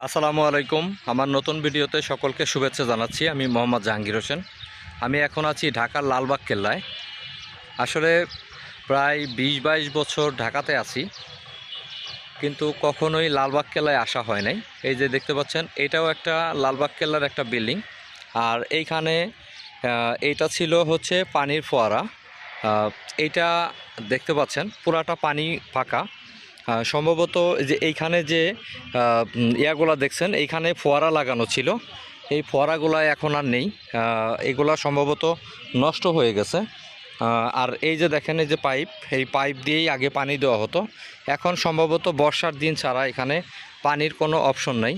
আসসালামু আলাইকুম। আমার নতুন ভিডিওতে সকলকে শুভেচ্ছা জানাচ্ছি। আমি মোহাম্মদ জাহাঙ্গীর হোসেন। আমি এখন আছি ঢাকার লালবাগ কেল্লায়। আসলে প্রায় ২০-২২ বছর ঢাকাতে আছি, কিন্তু কখনোই লালবাগ কেল্লায় আসা হয় নাই। এই যে দেখতে পাচ্ছেন, এটাও একটা লালবাগ কেল্লার একটা বিল্ডিং। আর এইখানে এইটা ছিল হচ্ছে পানির ফোয়ারা। এইটা দেখতে পাচ্ছেন পুরাটা পানি ফাঁকা। সম্ভবত যে এইখানে যে ইয়াগুলা দেখছেন, এইখানে ফোয়ারা লাগানো ছিল। এই ফোয়ারাগুলা এখন আর নেই, এগুলা সম্ভবত নষ্ট হয়ে গেছে। আর এই যে দেখেন, এই যে পাইপ, এই পাইপ দিয়েই আগে পানি দেওয়া হতো। এখন সম্ভবত বর্ষার দিন ছাড়া এখানে পানির কোনো অপশন নেই।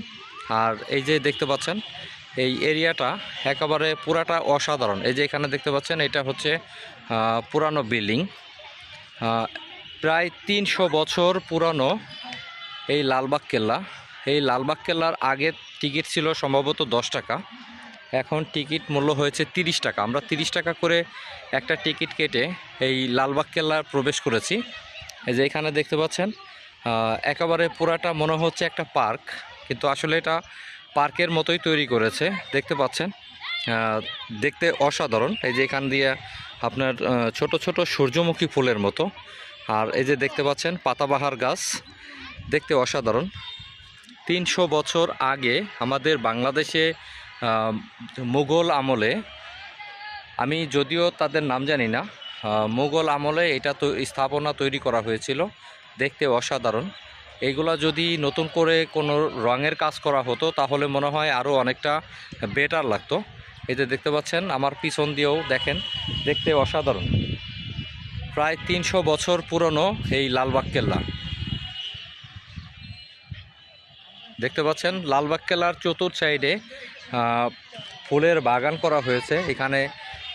আর এই যে দেখতে পাচ্ছেন, এই এরিয়াটা একেবারে পুরাটা অসাধারণ। এই যে এখানে দেখতে পাচ্ছেন, এটা হচ্ছে পুরানো বিল্ডিং। প্রায় ৩০০ বছর পুরানো এই লালবাগ কেল্লা। এই লালবাগ কেল্লার আগের টিকিট ছিল সম্ভবত ১০ টাকা, এখন টিকিট মূল্য হয়েছে ৩০ টাকা। আমরা ৩০ টাকা করে একটা টিকিট কেটে এই লালবাগ কেল্লায় প্রবেশ করেছি। এই যে এখানে দেখতে পাচ্ছেন, একেবারে পুরাটা মনে হচ্ছে একটা পার্ক, কিন্তু আসলে এটা পার্কের মতোই তৈরি করেছে। দেখতে পাচ্ছেন, দেখতে অসাধারণ। এই যে এখান দিয়ে আপনার ছোট ছোট সূর্যমুখী ফুলের মতো। আর এই যে দেখতে পাচ্ছেন পাতাবাহার গাছ, দেখতে অসাধারণ। ৩০০ বছর আগে আমাদের বাংলাদেশে মুঘল আমলে, আমি যদিও তাদের নাম জানি না, মুঘল আমলে এটা তো স্থাপনা তৈরি করা হয়েছিল। দেখতে অসাধারণ। এইগুলা যদি নতুন করে কোনো রঙের কাজ করা হতো তাহলে মনে হয় আরও অনেকটা বেটার লাগতো। এই যে দেখতে পাচ্ছেন, আমার পিছন দিয়েও দেখেন, দেখতে অসাধারণ। প্রায় ৩০০ বছর পুরনো এই লালবাগ কেল্লা। দেখতে পাচ্ছেন লালবাগ কেল্লার চতুর্থ সাইডে ফুলের বাগান করা হয়েছে। এখানে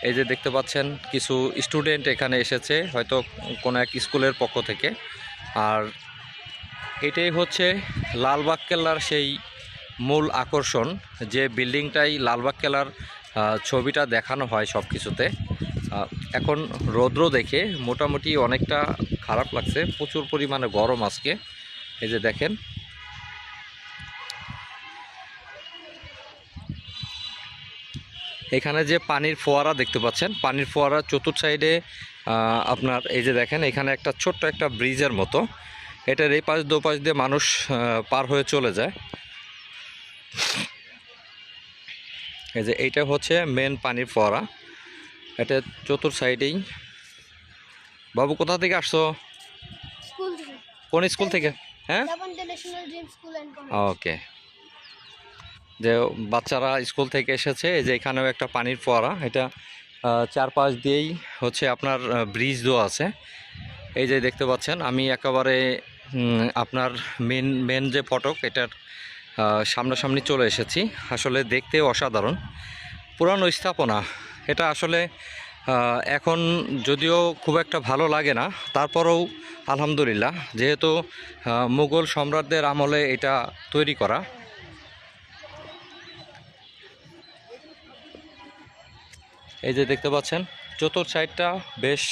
এই যে দেখতে পাচ্ছেন, কিছু স্টুডেন্ট এখানে এসেছে, হয়তো কোনো এক স্কুলের পক্ষ থেকে। আর এটাই হচ্ছে লালবাগ কেল্লার সেই মূল আকর্ষণ, যে বিল্ডিংটাই লালবাগ কেল্লার ছবিটা দেখানো হয় সব কিছুতে। এখন রৌদ্র দেখে মোটামুটি অনেকটা খারাপ লাগছে, প্রচুর পরিমাণে গরম আজকে। এই যে দেখেন, এখানে যে পানির ফোয়ারা দেখতে পাচ্ছেন, পানির ফোয়ারা চতুর্থ সাইডে আপনার এই যে দেখেন, এখানে একটা ছোট্ট একটা ব্রিজের মতো। এটার এই পাশ দোপাশ দিয়ে মানুষ পার হয়ে চলে যায়। এই যে এইটা হচ্ছে মেন পানির ফোয়ারা, এটা চতুর্থ সাইডেই। বাবু, কোথা থেকে আসছো? স্কুল থেকে। কোন স্কুল থেকে? হ্যাঁ, ন্যাশনাল ড্রিম স্কুল এন্ড ওকে। যে বাচ্চারা স্কুল থেকে এসেছে। এই যে এখানেও একটা পানির ফোয়ারা, এটা চারপাশ দিয়েই হচ্ছে আপনার ব্রিজ দেওয়া আছে। এই যে দেখতে পাচ্ছেন, আমি একেবারে আপনার মেন যে ফটক, এটার সামনাসামনি চলে এসেছি। আসলে দেখতে অসাধারণ, পুরানো স্থাপনা। এটা আসলে এখন যদিও খুব একটা ভালো লাগে না, তারপরেও আলহামদুলিল্লাহ, যেহেতু মুঘল সম্রাটদের আমলে এটা তৈরি করা। এই যে দেখতে পাচ্ছেন চতুর্থ সাইডটা বেশ,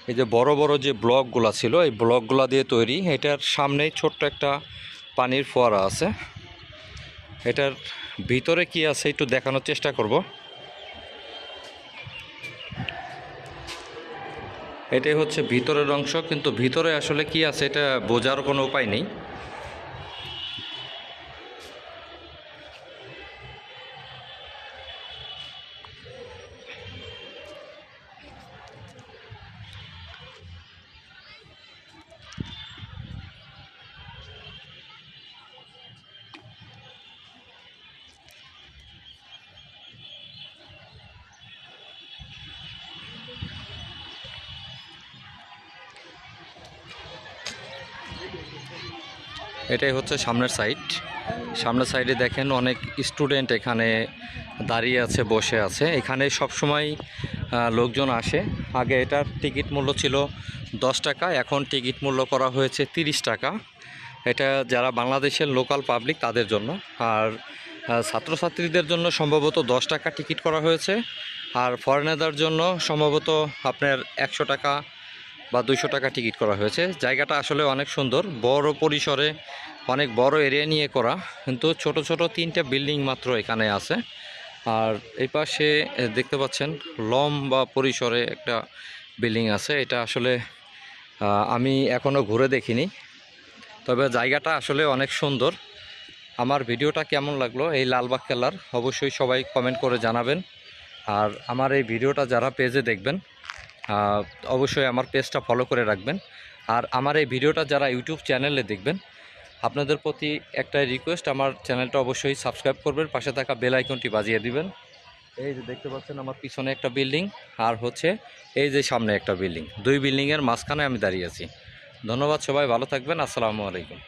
এই যে বড় বড় যে ব্লকগুলো ছিল, এই ব্লকগুলো দিয়ে তৈরি। এটার সামনেই ছোট্ট একটা পানির ফোয়ারা আছে। এটার ভিতরে কি আছে একটু দেখানোর চেষ্টা করব। এটাই হচ্ছে ভিতরের অংশ, কিন্তু ভিতরে আসলে কি আছে এটা বোঝার কোনো উপায় নেই। এটাই হচ্ছে সামনের সাইড। সামনের সাইডে দেখেন অনেক স্টুডেন্ট এখানে দাঁড়িয়ে আছে, বসে আছে। এখানে সব সময় লোকজন আসে। আগে এটার টিকিট মূল্য ছিল ১০ টাকা, এখন টিকিট মূল্য করা হয়েছে ৩০ টাকা। এটা যারা বাংলাদেশের লোকাল পাবলিক তাদের জন্য। আর ছাত্রছাত্রীদের জন্য সম্ভবত ১০ টাকা টিকিট করা হয়েছে। আর ফরেনারদের জন্য সম্ভবত আপনার ১০০ টাকা বা ২০০ টাকা টিকিট করা হয়েছে। জায়গাটা আসলে অনেক সুন্দর, বড় পরিসরে অনেক বড় এরিয়া নিয়ে করা, কিন্তু ছোট ছোট 3টে বিল্ডিং মাত্র এখানে আছে। আর এই পাশে দেখতে পাচ্ছেন লম্বা পরিসরে একটা বিল্ডিং আছে। এটা আসলে আমি এখনও ঘুরে দেখিনি, তবে জায়গাটা আসলে অনেক সুন্দর। আমার ভিডিওটা কেমন লাগলো এই লালবাগ কেল্লার, অবশ্যই সবাই কমেন্ট করে জানাবেন। আর আমার এই ভিডিওটা যারা পেজে দেখবেন অবশ্যই আমার পেজটা ফলো করে রাখবেন। আর আমার এই ভিডিওটা যারা ইউটিউব চ্যানেলে দেখবেন, আপনাদের প্রতি একটা রিকোয়েস্ট, আমার চ্যানেলটা অবশ্যই সাবস্ক্রাইব করবেন, পাশে থাকা বেল আইকনটি বাজিয়ে দিবেন। এই যে দেখতে পাচ্ছেন আমার পিছনে একটা বিল্ডিং, আর হচ্ছে এই যে সামনে একটা বিল্ডিং, 2 বিল্ডিংয়ের মাঝখানে আমি দাঁড়িয়ে আছি। ধন্যবাদ, সবাই ভালো থাকবেন। আসসালামু আলাইকুম।